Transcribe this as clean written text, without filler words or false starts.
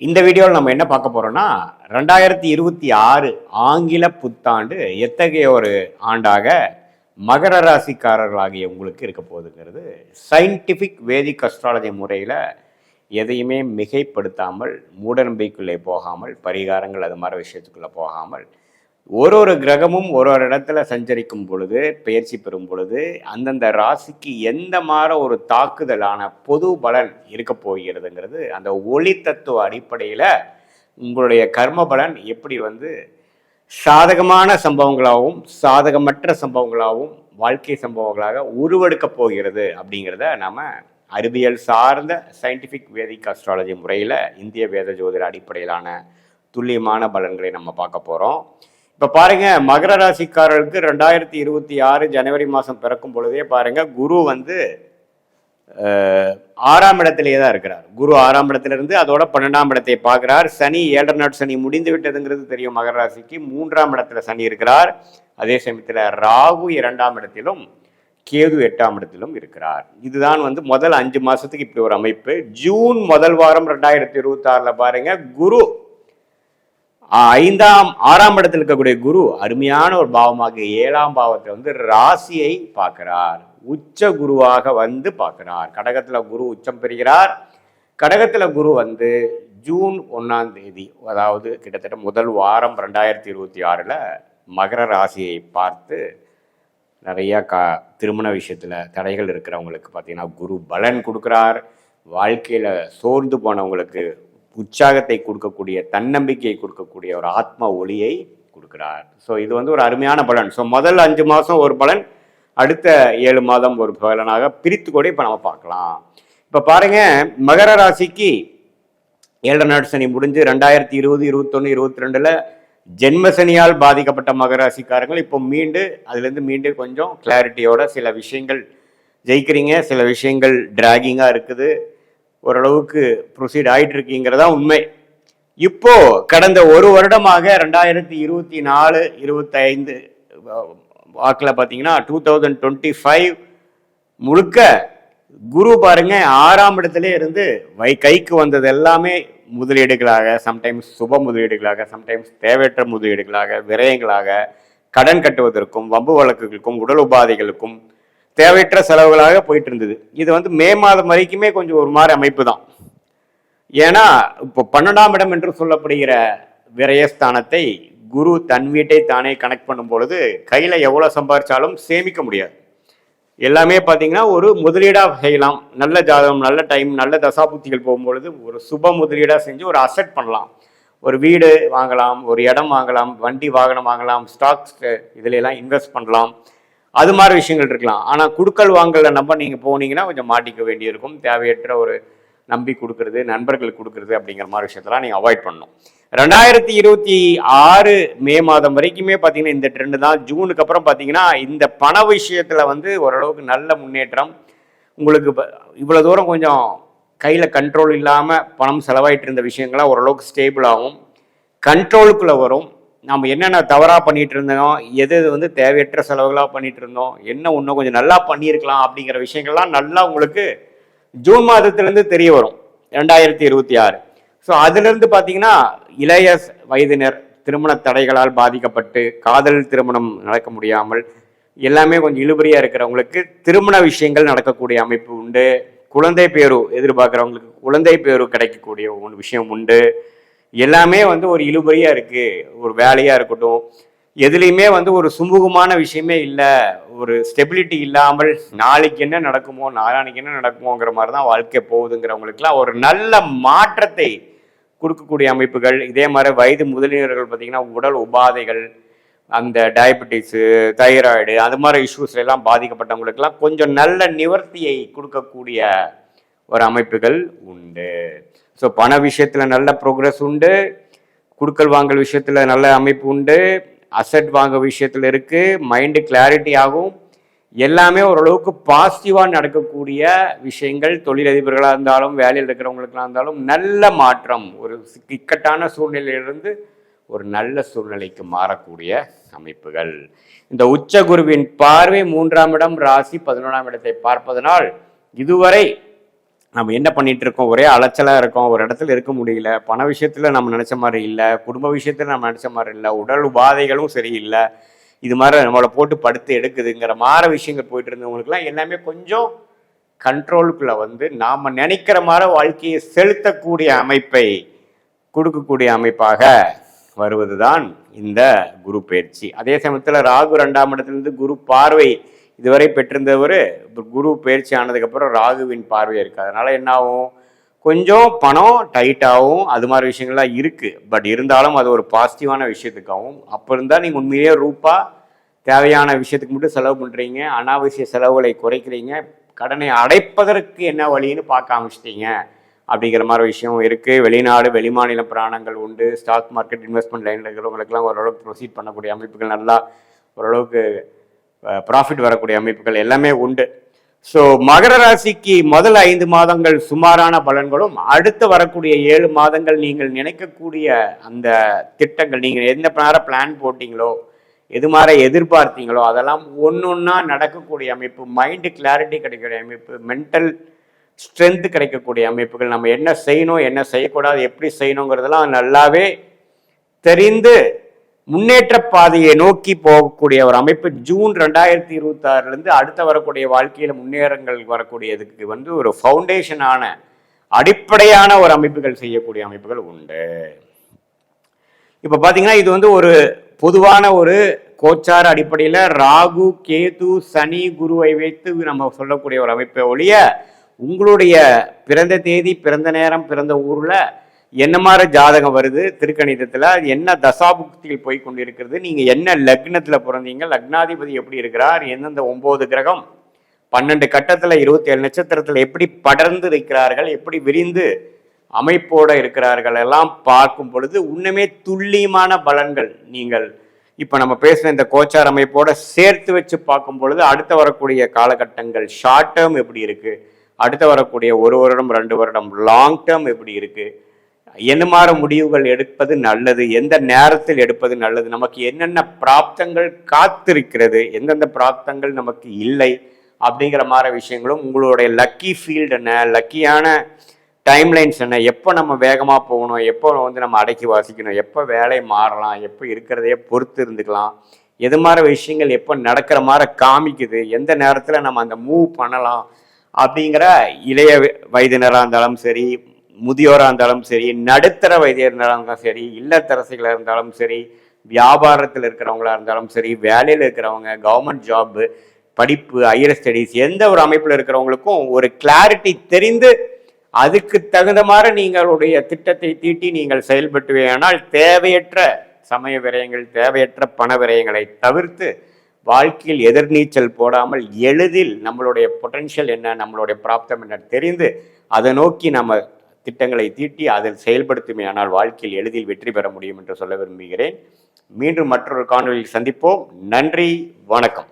இந்த வீடியோவில் நம்ம என்ன பார்க்க போறோம்னா 2026 ஆங்கில புத்தாண்டு எத்தகைய ஒரு ஆண்டாக மகர ராசிக்காரர்களாகிய உங்களுக்கு இருக்க போகுதுங்கிறது சயின்டிஃபிக் வேதிக் அஸ்ட்ராலஜி முறையில் எதையுமே மிகைப்படுத்தாமல் மூடநம்பிக்கைக்குள்ளே போகாமல் பரிகாரங்கள் அது மாதிரி விஷயத்துக்குள்ளே போகாமல் ஒரு கிரகமும் ஒரு இடத்துல சஞ்சரிக்கும் பொழுது பயிற்சி பெறும் பொழுது அந்தந்த ராசிக்கு எந்த மாதிரி ஒரு தாக்குதலான பொது பலன் இருக்க போகிறதுங்கிறது அந்த ஒளி தத்துவ அடிப்படையில் உங்களுடைய கர்ம பலன் எப்படி சாதகமான சம்பவங்களாகவும் சாதகமற்ற சம்பவங்களாகவும் வாழ்க்கை சம்பவங்களாக உருவெடுக்க போகிறது அப்படிங்கிறத நம்ம அறிவியல் சார்ந்த சயின்டிஃபிக் வேதிக் அஸ்ட்ராலஜி முறையில் இந்திய வேத ஜோதிட அடிப்படையிலான துல்லியமான பலன்களை நம்ம பார்க்க போகிறோம். இப்போ பாருங்க, மகர ராசிக்காரர்களுக்கு 2026 ஜனவரி மாதம் பிறக்கும் பொழுதே பாருங்க, குரு 6ஆம் இடத்திலேயே தான் இருக்கிறார். குரு 6ஆம் இடத்திலிருந்து அதோட 12ஆம் இடத்தை பார்க்கிறார். சனி 7 நாட் சனி முடிந்து விட்டதுங்கிறது தெரியும் மகர ராசிக்கு. 3ஆம் இடத்துல சனி இருக்கிறார். அதே சமயத்தில் ராகு 2ஆம் இடத்திலும் கேது 8ஆம் இடத்திலும் இருக்கிறார். இதுதான் முதல் 5 மாசத்துக்கு இப்படி ஒரு அமைப்பு. ஜூன் முதல் வாரம் 2026 பாருங்க, குரு 6ஆம் இடத்தில் இருக்கக்கூடிய குரு அருமையான ஒரு பாவமாக 7ஆம் பாவத்தை ராசியை பார்க்கிறார். உச்ச குருவாக பார்க்கிறார். கடகத்துல குரு உச்சம் பெறுகிறார். கடகத்துல குரு ஜூன் 1ஆம் தேதி, அதாவது கிட்டத்தட்ட முதல் வாரம் 2026 மகர ராசியை பார்த்து நிறைய திருமண விஷயத்துல தடைகள் இருக்கிறவங்களுக்கு பார்த்தீங்கன்னா குரு பலன் கொடுக்கிறார். வாழ்க்கையில சோர்ந்து போனவங்களுக்கு உற்சாகத்தை கொடுக்கக்கூடிய, தன்னம்பிக்கையை கொடுக்கக்கூடிய ஒரு ஆத்ம ஒளியை கொடுக்கிறார். ஸோ இது ஒரு அருமையான பலன். ஸோ முதல் 5 மாதம் ஒரு பலன், அடுத்த 7 மாதம் ஒரு பலனாக பிரித்து கூட இப்போ நம்ம பார்க்கலாம். இப்போ பாருங்க, மகர ராசிக்கு 7 நாட் சனி முடிஞ்சு 2020, 21, 22 ஜென்மசனியால் பாதிக்கப்பட்ட மகர ராசிக்காரங்கள் இப்போ அதுலேருந்து கொஞ்சம் கிளாரிட்டியோட சில விஷயங்கள் ஜெயிக்கிறீங்க, சில விஷயங்கள் டிராகிங்காக இருக்குது, ஓரளவுக்கு ப்ரொசீட் ஆகிட்டு இருக்கீங்கிறதா உண்மை. இப்போ கடந்த ஒரு வருடமாக 2024, 25 வாக்கில் பார்த்தீங்கன்னா 2025 முழுக்க குரு பாருங்க 6ஆம் இடத்துல இருந்து கைக்கு வந்தது எல்லாமே முதலீடுகளாக, சம்டைம்ஸ் சுப முதலீடுகளாக, சம்டைம்ஸ் தேவையற்ற முதலீடுகளாக, விரயங்களாக, கடன் கட்டுவதற்கும் வம்பு வழக்குகளுக்கும் உடல் உபாதைகளுக்கும் தேவையற்ற செலவுகளாக போயிட்டு இருந்தது. இது மே மாதம் வரைக்குமே கொஞ்சம் ஒரு மாதிரி அமைப்பு தான். ஏன்னா இப்போ 12ஆம் இடம் என்று சொல்லப்படுகிற விரயஸ்தானத்தை குரு தன் வீட்டை தானே கனெக்ட் பண்ணும் பொழுது கையில் எவ்வளோ சம்பாதிச்சாலும் சேமிக்க முடியாது. எல்லாமே பார்த்தீங்கன்னா ஒரு முதலீடாக செய்யலாம். நல்ல ஜாதகம், நல்ல டைம், நல்ல தசாபுத்திகள் போகும்பொழுது ஒரு சுப முதலீடாக செஞ்சு ஒரு அசெட் பண்ணலாம். ஒரு வீடு வாங்கலாம், ஒரு இடம் வாங்கலாம், வண்டி வாகனம் வாங்கலாம், ஸ்டாக்ஸ் இதுல எல்லாம் இன்வெஸ்ட் பண்ணலாம். அது மாதிரி விஷயங்கள் இருக்கலாம். ஆனால் குடுக்கல் வாங்கல நீங்கள் போனீங்கன்னா கொஞ்சம் மாட்டிக்க வேண்டியிருக்கும். தேவையற்ற ஒரு நம்பி கொடுக்கறது, நண்பர்களுக்கு கொடுக்கறது அப்படிங்கிற மாதிரி விஷயத்தெல்லாம் நீங்கள் அவாய்ட் பண்ணணும். 2026 மே மாதம் வரைக்குமே பார்த்தீங்கன்னா இந்த ட்ரெண்டு தான். ஜூனுக்கு அப்புறம் பார்த்தீங்கன்னா இந்த பண விஷயத்தில் ஓரளவுக்கு நல்ல முன்னேற்றம். உங்களுக்கு இவ்வளோ தூரம் கொஞ்சம் கையில் கண்ட்ரோல் இல்லாமல் பணம் செலவாயிட்டு இருந்த விஷயங்கள்லாம் ஓரளவுக்கு ஸ்டேபிள் ஆகும், கண்ட்ரோலுக்குள்ளே வரும். நம்ம என்னென்ன தவறாக பண்ணிட்டு இருந்தோம், எது தேவையற்ற செலவுகளாக பண்ணிட்டு இருந்தோம், என்ன இன்னும் கொஞ்சம் நல்லா பண்ணியிருக்கலாம் அப்படிங்கிற விஷயங்கள்லாம் நல்லா உங்களுக்கு ஜூன் மாதத்துலேருந்து தெரிய வரும் 2026. ஸோ அதுலேருந்து பார்த்தீங்கன்னா இளைய வயதினர் திருமண தடைகளால் பாதிக்கப்பட்டு காதல் திருமணம் நடக்க முடியாமல் எல்லாமே கொஞ்சம் இழுபறியாக இருக்கிறவங்களுக்கு திருமண விஷயங்கள் நடக்கக்கூடிய அமைப்பு உண்டு. குழந்தை பேரு எதிர்பார்க்குறவங்களுக்கு குழந்தை பேரு கிடைக்கக்கூடிய ஒரு விஷயம் உண்டு. எல்லாமே ஒரு இழுபறியா இருக்கு. ஒரு வேலையா இருக்கட்டும், எதுலையுமே ஒரு சுமூகமான விஷயமே இல்லை. ஒரு ஸ்டெபிலிட்டி இல்லாமல் நாளைக்கு என்ன நடக்குமோ நாளானைக்கு என்ன நடக்குமோங்கிற மாதிரி தான் வாழ்க்கை போகுதுங்கிறவங்களுக்குலாம் ஒரு நல்ல மாற்றத்தை கொடுக்கக்கூடிய அமைப்புகள். இதே மாதிரி வயது முதலியவர்கள் பார்த்தீங்கன்னா உடல் உபாதைகள், அந்த டயபெட்டிஸு, தைராய்டு, அது மாதிரி இஷ்யூஸ்ல எல்லாம் பாதிக்கப்பட்டவங்களுக்கெல்லாம் கொஞ்சம் நல்ல நிவர்த்தியை கொடுக்கக்கூடிய ஒரு அமைப்புகள் உண்டு. ஸோ பண விஷயத்தில் நல்ல ப்ரோக்ரஸ் உண்டு, குடுக்கல் வாங்கல் விஷயத்தில் நல்ல அமைப்பு உண்டு, அசெட் வாங்க விஷயத்தில் இருக்குது, மைண்டு கிளாரிட்டி ஆகும். எல்லாமே ஓரளவுக்கு பாசிட்டிவாக நடக்கக்கூடிய விஷயங்கள். தொழிலதிபர்களாக இருந்தாலும் வேலையில் இருக்கிறவங்களுக்கெல்லாம் இருந்தாலும் நல்ல மாற்றம். ஒரு இக்கட்டான சூழ்நிலையிலிருந்து ஒரு நல்ல சூழ்நிலைக்கு மாறக்கூடிய அமைப்புகள். இந்த உச்ச குருவின் பார்வை 3ஆம் இடம் ராசி 11ஆம் இடத்தை பார்ப்பதனால் இதுவரை நம்ம என்ன பண்ணிட்டு இருக்கோம், ஒரே அலைச்சலாக இருக்கோம், ஒரு இடத்துல இருக்க முடியல, பண விஷயத்தில் நம்ம நினச்ச மாதிரி இல்லை, குடும்ப விஷயத்தில் நம்ம நினச்ச மாதிரி இல்லை, உடல் உபாதைகளும் சரியில்லை, இது மாதிரி நம்மளை போட்டு படுத்து எடுக்குதுங்கிற மாதிரி விஷயங்கள் போயிட்டு இருந்தவங்களுக்குலாம் எல்லாமே கொஞ்சம் கண்ட்ரோலுக்குள்ளே வந்து நாம் நினைக்கிற மாதிரி வாழ்க்கையை செலுத்தக்கூடிய அமைப்பை கொடுக்கக்கூடிய அமைப்பாக வருவது தான் இந்த குரு பயிற்சி. அதே சமயத்தில் ராகு 2ஆம் இடத்துலேருந்து குரு பார்வை இதுவரை பெற்றிருந்தவர் குரு பயிற்சி ஆனதுக்கப்புறம் ராகுவின் பார்வை இருக்குது. அதனால் என்ன ஆகும், கொஞ்சம் பணம் டைட்டாகவும் அது மாதிரி விஷயங்கள்லாம் இருக்குது. பட் இருந்தாலும் அது ஒரு பாசிட்டிவான விஷயத்துக்காகவும், அப்போ இருந்தால் நீங்கள் உண்மையிலேயே ரூபா தேவையான விஷயத்துக்கு மட்டும் செலவு பண்ணுறீங்க, அனாவசிய செலவுகளை குறைக்கிறீங்க, கடனை அடைப்பதற்கு என்ன வழின்னு பார்க்க ஆரம்பிச்சிட்டீங்க அப்படிங்கிற மாதிரி விஷயம் இருக்குது. வெளிநாடு வெளிமாநில பிராணங்கள் உண்டு. ஸ்டாக் மார்க்கெட் இன்வெஸ்ட்மெண்ட் லைனில் இருக்கிறவங்களுக்கெல்லாம் ஓரளவுக்கு ப்ரொசீட் பண்ணக்கூடிய அமைப்புகள், நல்லா ஓரளவுக்கு ப்ராஃபிட் வரக்கூடிய அமைப்புகள் எல்லாமே உண்டு. ஸோ மகர ராசிக்கு முதல் 5 மாதங்கள் சுமாரான பலன்களும், அடுத்து வரக்கூடிய 7 மாதங்கள் நீங்கள் நினைக்கக்கூடிய அந்த திட்டங்கள், நீங்கள் எந்த பிளான் போட்டிங்களோ, எது மாதிரி எதிர்பார்த்தீங்களோ அதெல்லாம் ஒன்று ஒன்றா நடக்கக்கூடிய அமைப்பு, மைண்டு கிளாரிட்டி கிடைக்கக்கூடிய அமைப்பு, மென்டல் ஸ்ட்ரென்த்து கிடைக்கக்கூடிய அமைப்புகள், நம்ம என்ன செய்யணும் என்ன செய்யக்கூடாது எப்படி செய்யணுங்கிறதெல்லாம் நல்லாவே தெரிந்து முன்னேற்ற பாதையை நோக்கி போகக்கூடிய ஒரு அமைப்பு ஜூன் 2026 அடுத்த வரக்கூடிய வாழ்க்கையில் முன்னேறங்கள் வரக்கூடியதுக்கு வந்து ஒரு ஃபவுண்டேஷனான அடிப்படையான ஒரு அமைப்புகள் செய்யக்கூடிய அமைப்புகள் உண்டு. இப்போ பார்த்தீங்கன்னா இது வந்து ஒரு பொதுவான ஒரு கோச்சார அடிப்படையில் ராகு கேது சனி குருவை வைத்து நம்ம சொல்லக்கூடிய ஒரு அமைப்பை ஒழிய, உங்களுடைய பிறந்த தேதி பிறந்த நேரம் பிறந்த ஊரில் என்ன மாதிரி ஜாதகம் வருது, திருக்கணிதத்தில் என்ன தசாபுக்தியில் போய் கொண்டு இருக்கிறது, நீங்கள் என்ன லக்னத்தில் பிறந்தீங்க, லக்னாதிபதி எப்படி இருக்கிறார், எந்தெந்த 9 கிரகம் 12 கட்டத்தில் 27 நட்சத்திரத்தில் எப்படி படர்ந்து இருக்கிறார்கள், எப்படி விரிந்து அமைப்போடு இருக்கிறார்கள் எல்லாம் பார்க்கும் பொழுது உண்மையே துல்லியமான பலன்கள் நீங்கள் இப்போ நம்ம பேசுகிற இந்த கோச்சார் அமைப்போடு சேர்த்து வச்சு பார்க்கும் பொழுது அடுத்த வரக்கூடிய காலகட்டங்கள் ஷார்ட் டேர்ம் எப்படி இருக்குது, அடுத்த வரக்கூடிய 1 வருடம் 2 வருடம் லாங் டேர்ம் எப்படி இருக்குது, என்ன மாதிரி முடிவுகள் எடுப்பது நல்லது, எந்த நேரத்தில் எடுப்பது நல்லது, நமக்கு என்னென்ன பிராப்தங்கள் காத்திருக்கிறது, எந்தெந்த பிராப்தங்கள் நமக்கு இல்லை அப்படிங்கிற மாதிரி விஷயங்களும், உங்களுடைய லக்கி ஃபீல்டு என்ன, லக்கியான டைம்லைன்ஸ் என்ன, எப்போ நம்ம வேகமாக போகணும், எப்போ வந்து நம்ம அடக்கி வாசிக்கணும், எப்போ வேலை மாறலாம், எப்போ இருக்கிறதையே பொறுத்து இருந்துக்கலாம், எது மாதிரி விஷயங்கள் எப்போ நடக்கிற மாதிரி காமிக்குது, எந்த நேரத்தில் நம்ம அந்த மூவ் பண்ணலாம் அப்படிங்கிற இளைய வயதினராக இருந்தாலும் சரி, முதியோராக இருந்தாலும் சரி, நடுத்தர வயதினராக இருந்தாலும் சரி, இல்லத்தரசிகளாக இருந்தாலும் சரி, வியாபாரத்தில் இருக்கிறவங்களா இருந்தாலும் சரி, வேலையில் இருக்கிறவங்க, கவர்மெண்ட் ஜாப்பு, படிப்பு, ஹையர் ஸ்டடீஸ், எந்த ஒரு அமைப்பில் இருக்கிறவங்களுக்கும் ஒரு கிளாரிட்டி தெரிந்து அதுக்கு தகுந்த மாதிரி நீங்களுடைய திட்டத்தை தீட்டி நீங்கள் செயல்பட்டுவேனால் தேவையற்ற சமய விரயங்கள், தேவையற்ற பண விரயங்களை தவிர்த்து வாழ்க்கையில் எதிர்நீச்சல் போடாமல் எளிதில் நம்மளுடைய பொட்டன்ஷியல் என்ன, நம்மளுடைய பிராப்தம் என்ன தெரிந்து அதை நோக்கி நம்ம திட்டங்களை தீட்டி அதில் செயல்படுத்துமே ஆனால் வாழ்க்கையில் எளிதில் வெற்றி பெற முடியும் என்று சொல்ல விரும்புகிறேன். மீண்டும் மற்றொரு காணொலியில் சந்திப்போம். நன்றி, வணக்கம்.